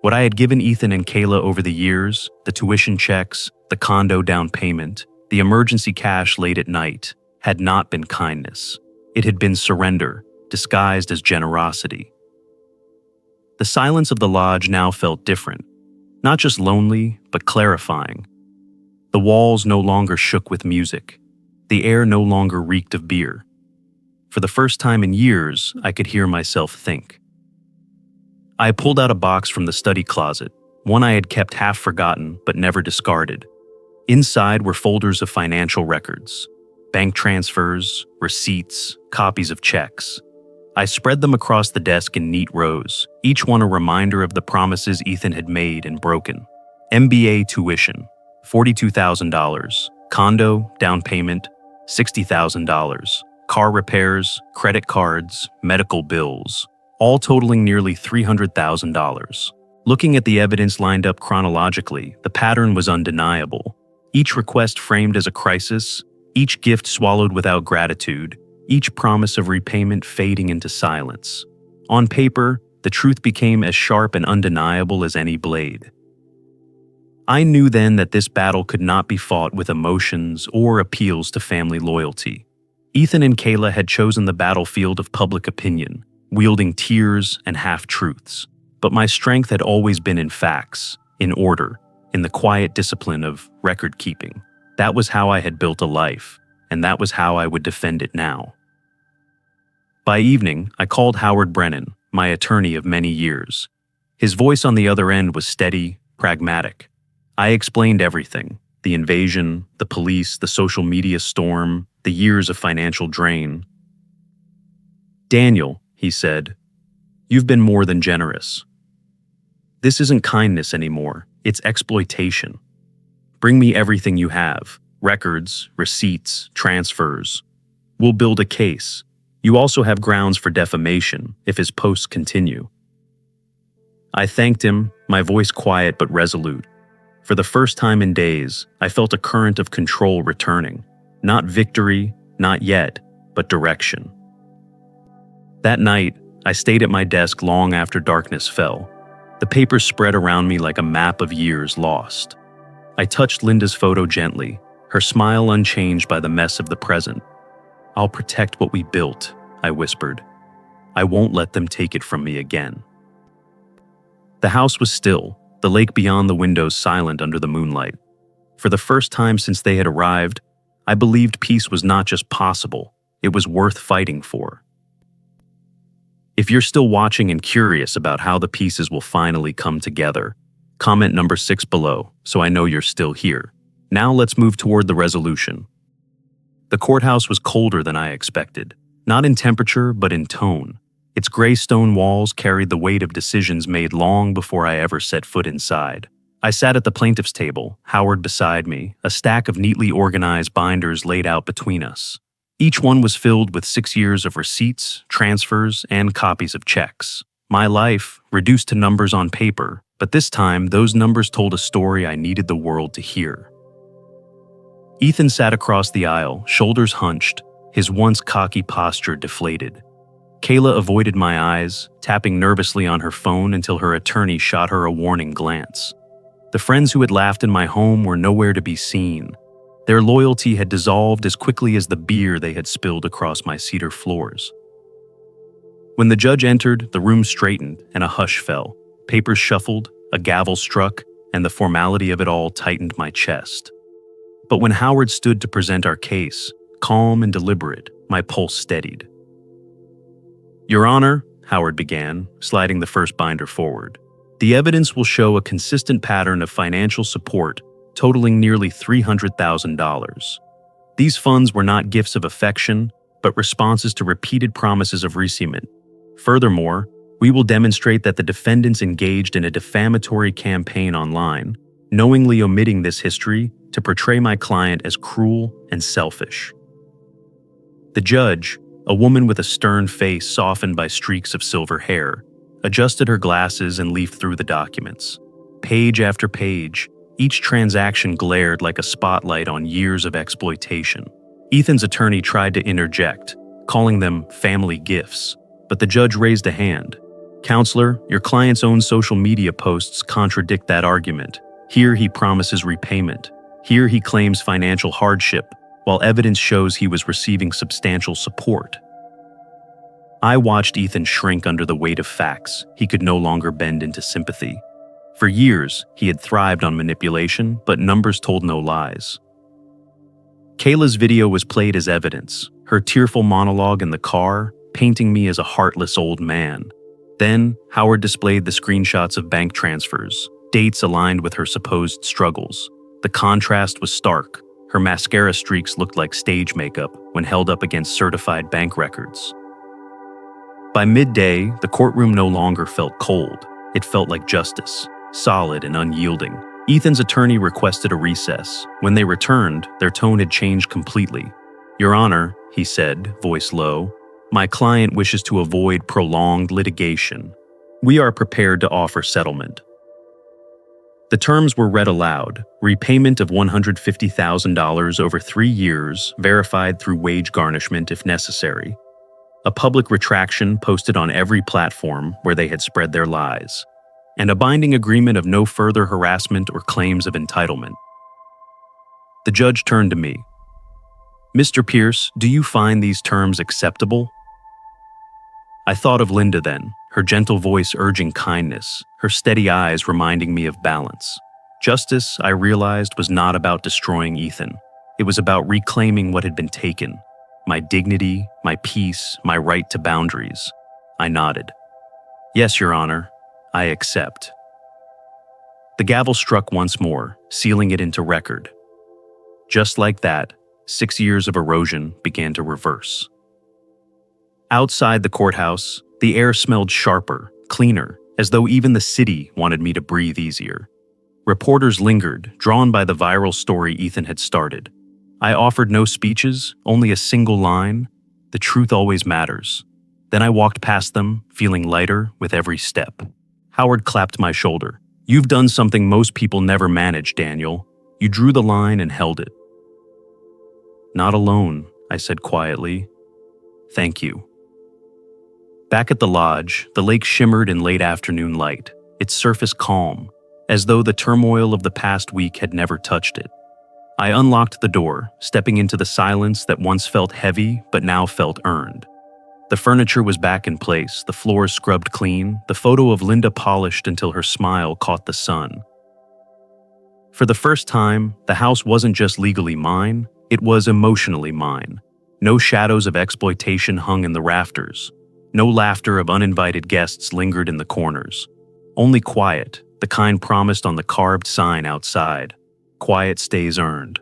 What I had given Ethan and Kayla over the years, the tuition checks, the condo down payment, the emergency cash late at night, had not been kindness. It had been surrender, disguised as generosity. The silence of the lodge now felt different, not just lonely, but clarifying. The walls no longer shook with music. The air no longer reeked of beer. For the first time in years, I could hear myself think. I pulled out a box from the study closet, one I had kept half forgotten but never discarded. Inside were folders of financial records, bank transfers, receipts, copies of checks. I spread them across the desk in neat rows, each one a reminder of the promises Ethan had made and broken. MBA tuition, $42,000. Condo, down payment, $60,000. Car repairs, credit cards, medical bills, all totaling nearly $300,000. Looking at the evidence lined up chronologically, the pattern was undeniable. Each request framed as a crisis, each gift swallowed without gratitude, each promise of repayment fading into silence. On paper, the truth became as sharp and undeniable as any blade. I knew then that this battle could not be fought with emotions or appeals to family loyalty. Ethan and Kayla had chosen the battlefield of public opinion, wielding tears and half-truths. But my strength had always been in facts, in order, in the quiet discipline of record-keeping. That was how I had built a life, and that was how I would defend it now. By evening, I called Howard Brennan, my attorney of many years. His voice on the other end was steady, pragmatic. I explained everything: the invasion, the police, the social media storm, the years of financial drain. "Daniel," he said, "you've been more than generous. This isn't kindness anymore, it's exploitation. Bring me everything you have, records, receipts, transfers. We'll build a case. You also have grounds for defamation if his posts continue." I thanked him, my voice quiet but resolute. For the first time in days, I felt a current of control returning. Not victory, not yet, but direction. That night, I stayed at my desk long after darkness fell. The papers spread around me like a map of years lost. I touched Linda's photo gently, her smile unchanged by the mess of the present. "I'll protect what we built," I whispered. "I won't let them take it from me again." The house was still, the lake beyond the windows silent under the moonlight. For the first time since they had arrived, I believed peace was not just possible, it was worth fighting for. If you're still watching and curious about how the pieces will finally come together, comment number 6 below so I know you're still here. Now let's move toward the resolution. The courthouse was colder than I expected, not in temperature but in tone. Its gray stone walls carried the weight of decisions made long before I ever set foot inside. I sat at the plaintiff's table, Howard beside me, a stack of neatly organized binders laid out between us. Each one was filled with 6 years of receipts, transfers, and copies of checks. My life, reduced to numbers on paper, but this time those numbers told a story I needed the world to hear. Ethan sat across the aisle, shoulders hunched, his once cocky posture deflated. Kayla avoided my eyes, tapping nervously on her phone until her attorney shot her a warning glance. The friends who had laughed in my home were nowhere to be seen. Their loyalty had dissolved as quickly as the beer they had spilled across my cedar floors. When the judge entered, the room straightened and a hush fell. Papers shuffled, a gavel struck, and the formality of it all tightened my chest. But when Howard stood to present our case, calm and deliberate, my pulse steadied. "Your Honor," Howard began, sliding the first binder forward, "the evidence will show a consistent pattern of financial support totaling nearly $300,000. These funds were not gifts of affection, but responses to repeated promises of repayment. Furthermore, we will demonstrate that the defendants engaged in a defamatory campaign online, knowingly omitting this history to portray my client as cruel and selfish." The judge, a woman with a stern face softened by streaks of silver hair, adjusted her glasses and leafed through the documents. Page after page, each transaction glared like a spotlight on years of exploitation. Ethan's attorney tried to interject, calling them family gifts, but the judge raised a hand. "Counselor, your client's own social media posts contradict that argument. Here he promises repayment. Here he claims financial hardship, while evidence shows he was receiving substantial support." I watched Ethan shrink under the weight of facts. He could no longer bend into sympathy. For years, he had thrived on manipulation, but numbers told no lies. Kayla's video was played as evidence, her tearful monologue in the car, painting me as a heartless old man. Then, Howard displayed the screenshots of bank transfers, dates aligned with her supposed struggles. The contrast was stark. Her mascara streaks looked like stage makeup when held up against certified bank records. By midday, the courtroom no longer felt cold. It felt like justice, solid and unyielding. Ethan's attorney requested a recess. When they returned, their tone had changed completely. "Your Honor," he said, voice low, "my client wishes to avoid prolonged litigation. We are prepared to offer settlement." The terms were read aloud: repayment of $150,000 over 3 years, verified through wage garnishment if necessary. A public retraction posted on every platform where they had spread their lies, and a binding agreement of no further harassment or claims of entitlement. The judge turned to me. "Mr. Pierce, do you find these terms acceptable?" I thought of Linda then, her gentle voice urging kindness, her steady eyes reminding me of balance. Justice, I realized, was not about destroying Ethan. It was about reclaiming what had been taken. My dignity, my peace, my right to boundaries. I nodded. "Yes, Your Honor, I accept." The gavel struck once more, sealing it into record. Just like that, 6 years of erosion began to reverse. Outside the courthouse, the air smelled sharper, cleaner, as though even the city wanted me to breathe easier. Reporters lingered, drawn by the viral story Ethan had started. I offered no speeches, only a single line: "The truth always matters." Then I walked past them, feeling lighter with every step. Howard clapped my shoulder. "You've done something most people never manage, Daniel. You drew the line and held it." "Not alone," I said quietly. "Thank you." Back at the lodge, the lake shimmered in late afternoon light, its surface calm, as though the turmoil of the past week had never touched it. I unlocked the door, stepping into the silence that once felt heavy but now felt earned. The furniture was back in place, the floors scrubbed clean, the photo of Linda polished until her smile caught the sun. For the first time, the house wasn't just legally mine, it was emotionally mine. No shadows of exploitation hung in the rafters. No laughter of uninvited guests lingered in the corners. Only quiet, the kind promised on the carved sign outside. Quiet stays earned.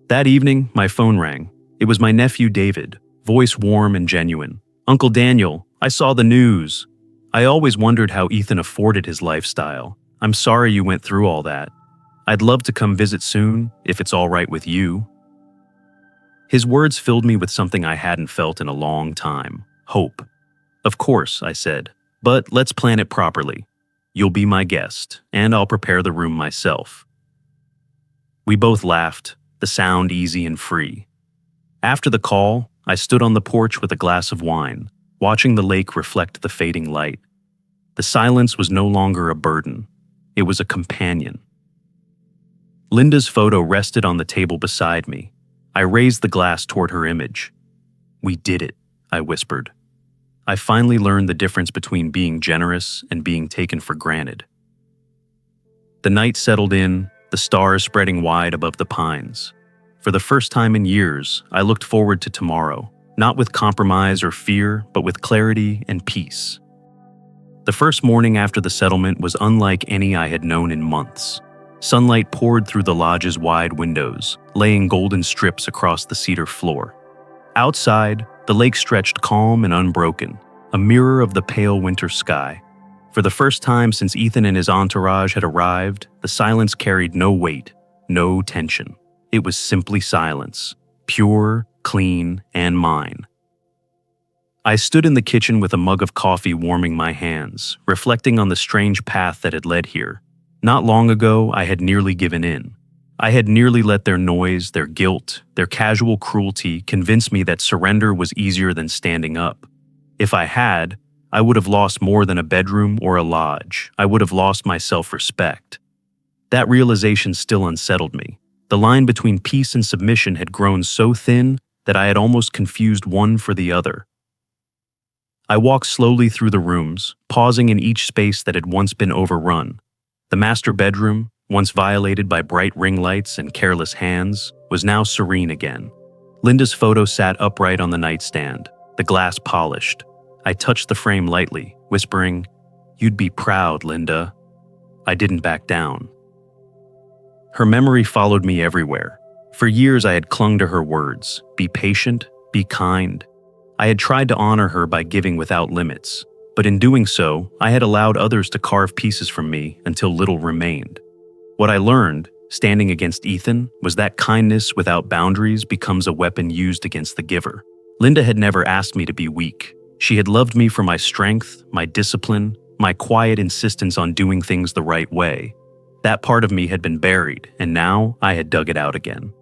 That evening, my phone rang. It was my nephew David, voice warm and genuine. "Uncle Daniel, I saw the news. I always wondered how Ethan afforded his lifestyle. I'm sorry you went through all that. I'd love to come visit soon, if it's all right with you." His words filled me with something I hadn't felt in a long time: hope. "Of course," I said, "but let's plan it properly. You'll be my guest, and I'll prepare the room myself." We both laughed, the sound easy and free. After the call, I stood on the porch with a glass of wine, watching the lake reflect the fading light. The silence was no longer a burden. It was a companion. Linda's photo rested on the table beside me. I raised the glass toward her image. "We did it," I whispered. I finally learned the difference between being generous and being taken for granted. The night settled in, the stars spreading wide above the pines. For the first time in years, I looked forward to tomorrow, not with compromise or fear, but with clarity and peace. The first morning after the settlement was unlike any I had known in months. Sunlight poured through the lodge's wide windows, laying golden strips across the cedar floor. Outside, the lake stretched calm and unbroken, a mirror of the pale winter sky. For the first time since Ethan and his entourage had arrived, the silence carried no weight, no tension. It was simply silence, pure, clean, and mine. I stood in the kitchen with a mug of coffee warming my hands, reflecting on the strange path that had led here. Not long ago, I had nearly given in. I had nearly let their noise, their guilt, their casual cruelty convince me that surrender was easier than standing up. If I had, I would have lost more than a bedroom or a lodge. I would have lost my self-respect. That realization still unsettled me. The line between peace and submission had grown so thin that I had almost confused one for the other. I walked slowly through the rooms, pausing in each space that had once been overrun. The master bedroom, once violated by bright ring lights and careless hands, was now serene again. Linda's photo sat upright on the nightstand, the glass polished. I touched the frame lightly, whispering, "You'd be proud, Linda." I didn't back down. Her memory followed me everywhere. For years I had clung to her words: be patient, be kind. I had tried to honor her by giving without limits, but in doing so, I had allowed others to carve pieces from me until little remained. What I learned, standing against Ethan, was that kindness without boundaries becomes a weapon used against the giver. Linda had never asked me to be weak. She had loved me for my strength, my discipline, my quiet insistence on doing things the right way. That part of me had been buried, and now I had dug it out again.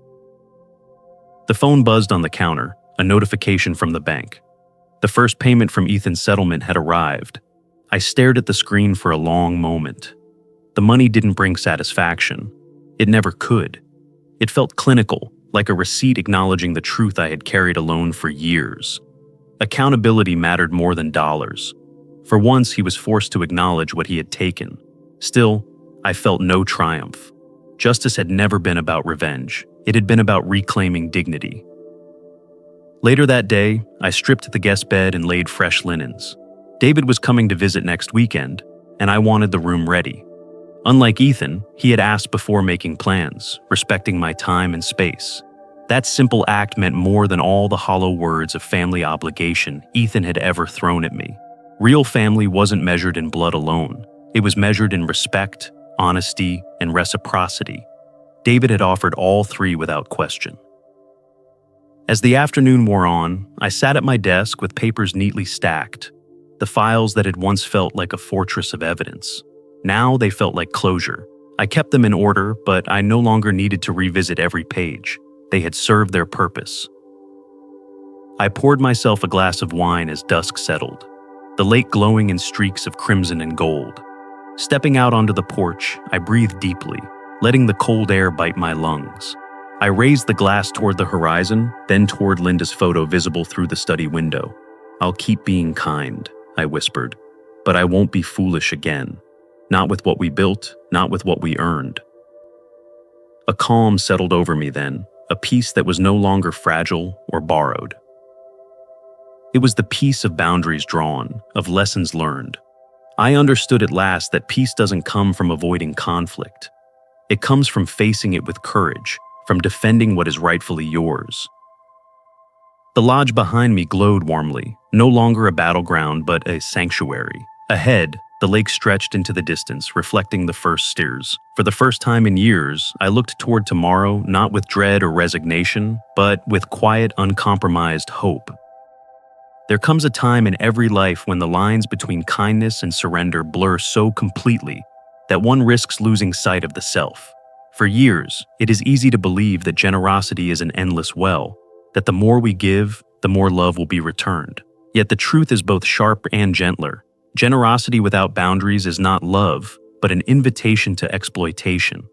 The phone buzzed on the counter, a notification from the bank. The first payment from Ethan's settlement had arrived. I stared at the screen for a long moment. The money didn't bring satisfaction. It never could. It felt clinical, like a receipt acknowledging the truth I had carried alone for years. Accountability mattered more than dollars. For once, he was forced to acknowledge what he had taken. Still, I felt no triumph. Justice had never been about revenge. It had been about reclaiming dignity. Later that day, I stripped the guest bed and laid fresh linens. David was coming to visit next weekend, and I wanted the room ready. Unlike Ethan, he had asked before making plans, respecting my time and space. That simple act meant more than all the hollow words of family obligation Ethan had ever thrown at me. Real family wasn't measured in blood alone. It was measured in respect, honesty, and reciprocity. David had offered all three without question. As the afternoon wore on, I sat at my desk with papers neatly stacked, the files that had once felt like a fortress of evidence. Now they felt like closure. I kept them in order, but I no longer needed to revisit every page. They had served their purpose. I poured myself a glass of wine as dusk settled, the lake glowing in streaks of crimson and gold. Stepping out onto the porch, I breathed deeply, letting the cold air bite my lungs. I raised the glass toward the horizon, then toward Linda's photo visible through the study window. "I'll keep being kind," I whispered, "but I won't be foolish again. Not with what we built, not with what we earned." A calm settled over me then, a peace that was no longer fragile or borrowed. It was the peace of boundaries drawn, of lessons learned. I understood at last that peace doesn't come from avoiding conflict. It comes from facing it with courage, from defending what is rightfully yours. The lodge behind me glowed warmly, no longer a battleground but a sanctuary. Ahead, the lake stretched into the distance, reflecting the first steers. For the first time in years, I looked toward tomorrow not with dread or resignation, but with quiet, uncompromised hope. There comes a time in every life when the lines between kindness and surrender blur so completely that one risks losing sight of the self. For years, it is easy to believe that generosity is an endless well, that the more we give, the more love will be returned. Yet the truth is both sharp and gentler. Generosity without boundaries is not love, but an invitation to exploitation.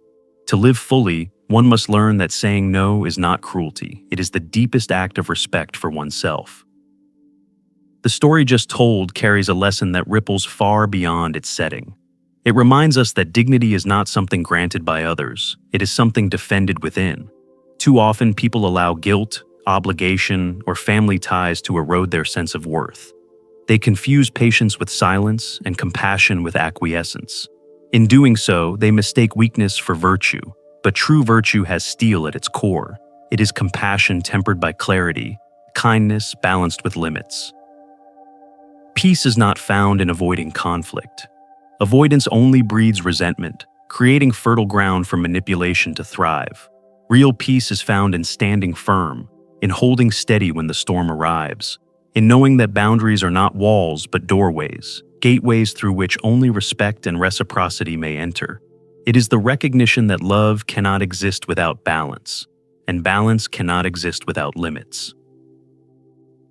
To live fully, one must learn that saying no is not cruelty. It is the deepest act of respect for oneself. The story just told carries a lesson that ripples far beyond its setting. It reminds us that dignity is not something granted by others, it is something defended within. Too often, people allow guilt, obligation, or family ties to erode their sense of worth. They confuse patience with silence and compassion with acquiescence. In doing so, they mistake weakness for virtue, but true virtue has steel at its core. It is compassion tempered by clarity, kindness balanced with limits. Peace is not found in avoiding conflict. Avoidance only breeds resentment, creating fertile ground for manipulation to thrive. Real peace is found in standing firm, in holding steady when the storm arrives, in knowing that boundaries are not walls but doorways, gateways through which only respect and reciprocity may enter. It is the recognition that love cannot exist without balance, and balance cannot exist without limits.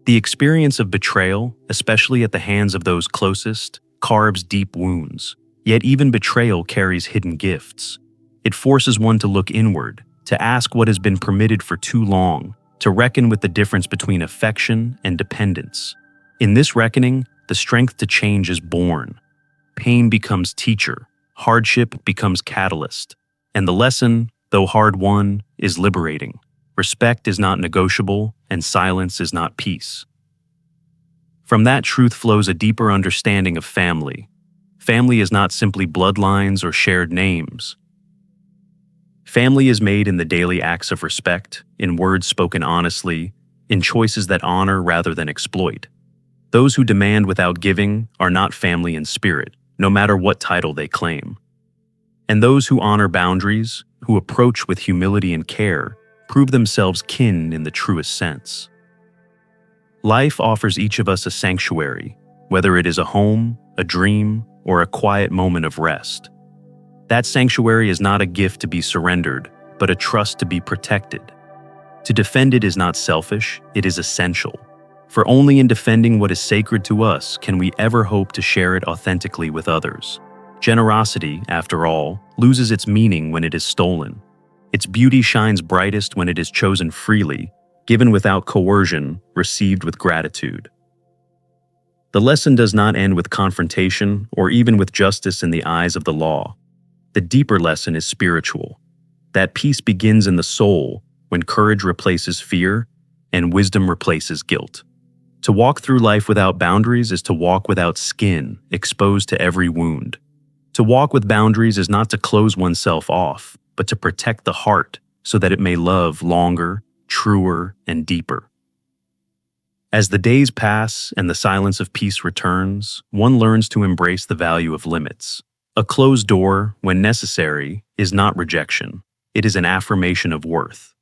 The experience of betrayal, especially at the hands of those closest, carves deep wounds. Yet even betrayal carries hidden gifts. It forces one to look inward, to ask what has been permitted for too long, to reckon with the difference between affection and dependence. In this reckoning, the strength to change is born. Pain becomes teacher, hardship becomes catalyst, and the lesson, though hard won, is liberating. Respect is not negotiable, and silence is not peace. From that truth flows a deeper understanding of family. Family is not simply bloodlines or shared names. Family is made in the daily acts of respect, in words spoken honestly, in choices that honor rather than exploit. Those who demand without giving are not family in spirit, no matter what title they claim. And those who honor boundaries, who approach with humility and care, prove themselves kin in the truest sense. Life offers each of us a sanctuary, whether it is a home, a dream, or a quiet moment of rest. That sanctuary is not a gift to be surrendered, but a trust to be protected. To defend it is not selfish, it is essential. For only in defending what is sacred to us can we ever hope to share it authentically with others. Generosity, after all, loses its meaning when it is stolen. Its beauty shines brightest when it is chosen freely, given without coercion, received with gratitude. The lesson does not end with confrontation or even with justice in the eyes of the law. The deeper lesson is spiritual. That peace begins in the soul when courage replaces fear and wisdom replaces guilt. To walk through life without boundaries is to walk without skin, exposed to every wound. To walk with boundaries is not to close oneself off, but to protect the heart so that it may love longer, truer, and deeper. As the days pass and the silence of peace returns, one learns to embrace the value of limits. A closed door, when necessary, is not rejection. It is an affirmation of worth.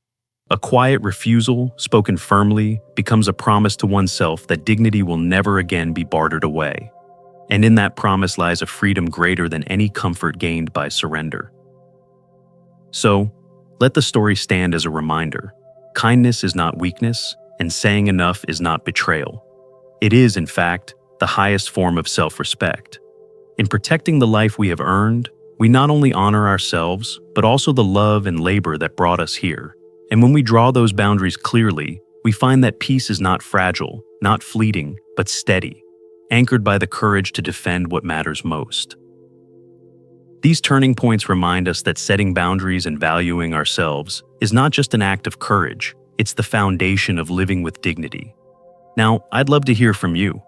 A quiet refusal, spoken firmly, becomes a promise to oneself that dignity will never again be bartered away. And in that promise lies a freedom greater than any comfort gained by surrender. So, let the story stand as a reminder. Kindness is not weakness, and saying enough is not betrayal. It is, in fact, the highest form of self-respect. In protecting the life we have earned, we not only honor ourselves, but also the love and labor that brought us here. And when we draw those boundaries clearly, we find that peace is not fragile, not fleeting, but steady, anchored by the courage to defend what matters most. These turning points remind us that setting boundaries and valuing ourselves is not just an act of courage, it's the foundation of living with dignity. Now, I'd love to hear from you.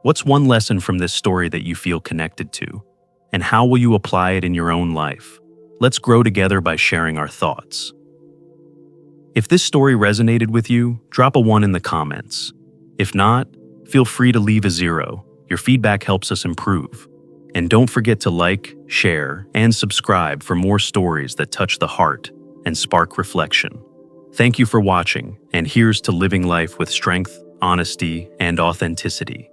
What's one lesson from this story that you feel connected to? And how will you apply it in your own life? Let's grow together by sharing our thoughts. If this story resonated with you, drop a 1 in the comments. If not, feel free to leave a 0. Your feedback helps us improve. And don't forget to like, share, and subscribe for more stories that touch the heart and spark reflection. Thank you for watching, and here's to living life with strength, honesty, and authenticity.